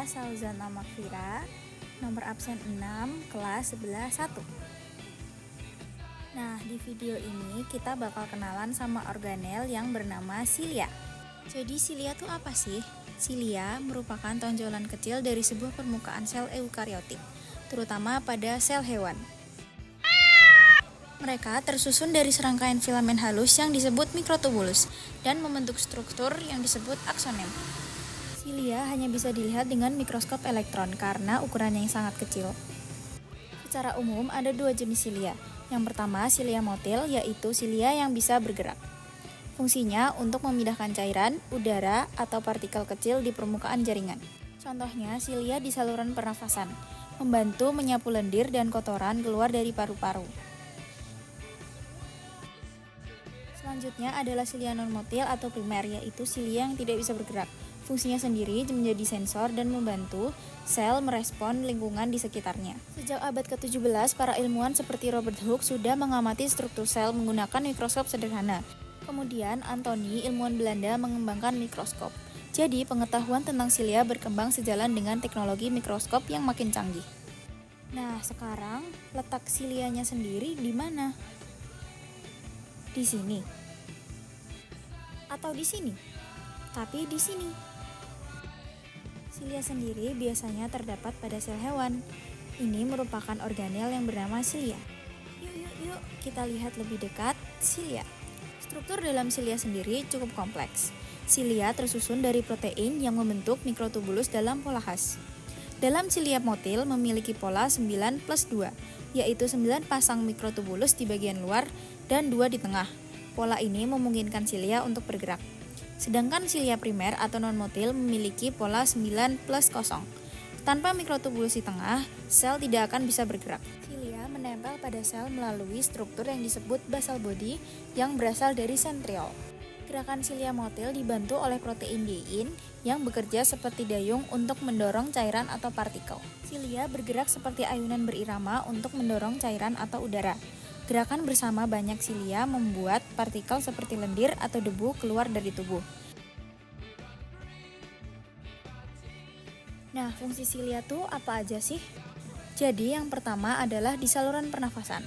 Sauzana Makfira, nomor absen 6, kelas 11-1. Nah, di video ini kita bakal kenalan sama organel yang bernama silia. Jadi silia tuh apa sih? Silia merupakan tonjolan kecil dari sebuah permukaan sel eukariotik, terutama pada sel hewan. Mereka tersusun dari serangkaian filamen halus yang disebut mikrotubulus dan membentuk struktur yang disebut aksonem. Silia hanya bisa dilihat dengan mikroskop elektron karena ukurannya yang sangat kecil. Secara umum ada dua jenis silia. Yang pertama silia motil, yaitu silia yang bisa bergerak. Fungsinya untuk memindahkan cairan, udara, atau partikel kecil di permukaan jaringan. Contohnya silia di saluran pernafasan, membantu menyapu lendir dan kotoran keluar dari paru-paru. Selanjutnya adalah silia non-motil atau primer, yaitu silia yang tidak bisa bergerak. Fungsinya sendiri menjadi sensor dan membantu sel merespon lingkungan di sekitarnya. Sejak abad ke-17, para ilmuwan seperti Robert Hooke sudah mengamati struktur sel menggunakan mikroskop sederhana. Kemudian, Anthony, ilmuwan Belanda, mengembangkan mikroskop. Jadi, pengetahuan tentang silia berkembang sejalan dengan teknologi mikroskop yang makin canggih. Nah, sekarang letak silianya sendiri di mana? Di sini. Atau di sini? Tapi di sini. Silia sendiri biasanya terdapat pada sel hewan. Ini merupakan organel yang bernama silia. Yuk, kita lihat lebih dekat silia. Struktur dalam silia sendiri cukup kompleks. Silia tersusun dari protein yang membentuk mikrotubulus dalam pola khas. Dalam silia motil memiliki pola 9+2, yaitu 9 pasang mikrotubulus di bagian luar dan 2 di tengah. Pola ini memungkinkan silia untuk bergerak. Sedangkan silia primer atau non-motil memiliki pola 9+0. Tanpa mikrotubulus di tengah, sel tidak akan bisa bergerak. Silia menempel pada sel melalui struktur yang disebut basal body yang berasal dari sentriol. Gerakan silia motil dibantu oleh protein diein yang bekerja seperti dayung untuk mendorong cairan atau partikel. Silia bergerak seperti ayunan berirama untuk mendorong cairan atau udara. Gerakan bersama banyak silia membuat partikel seperti lendir atau debu keluar dari tubuh. Nah, fungsi silia tuh apa aja sih? Jadi, yang pertama adalah di saluran pernafasan.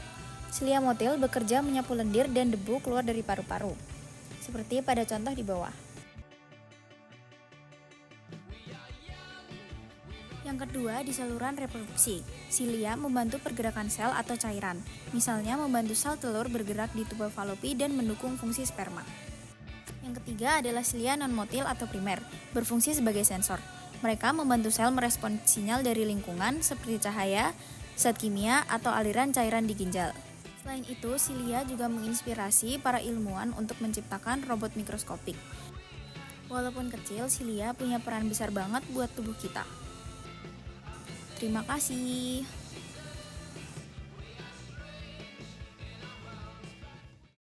Silia motil bekerja menyapu lendir dan debu keluar dari paru-paru, seperti pada contoh di bawah. Yang kedua, di saluran reproduksi. Silia membantu pergerakan sel atau cairan, misalnya membantu sel telur bergerak di tuba falopi dan mendukung fungsi sperma. Yang ketiga adalah silia non-motil atau primer, berfungsi sebagai sensor. Mereka membantu sel merespon sinyal dari lingkungan seperti cahaya, zat kimia, atau aliran cairan di ginjal. Selain itu, silia juga menginspirasi para ilmuwan untuk menciptakan robot mikroskopik. Walaupun kecil, silia punya peran besar banget buat tubuh kita. Terima kasih.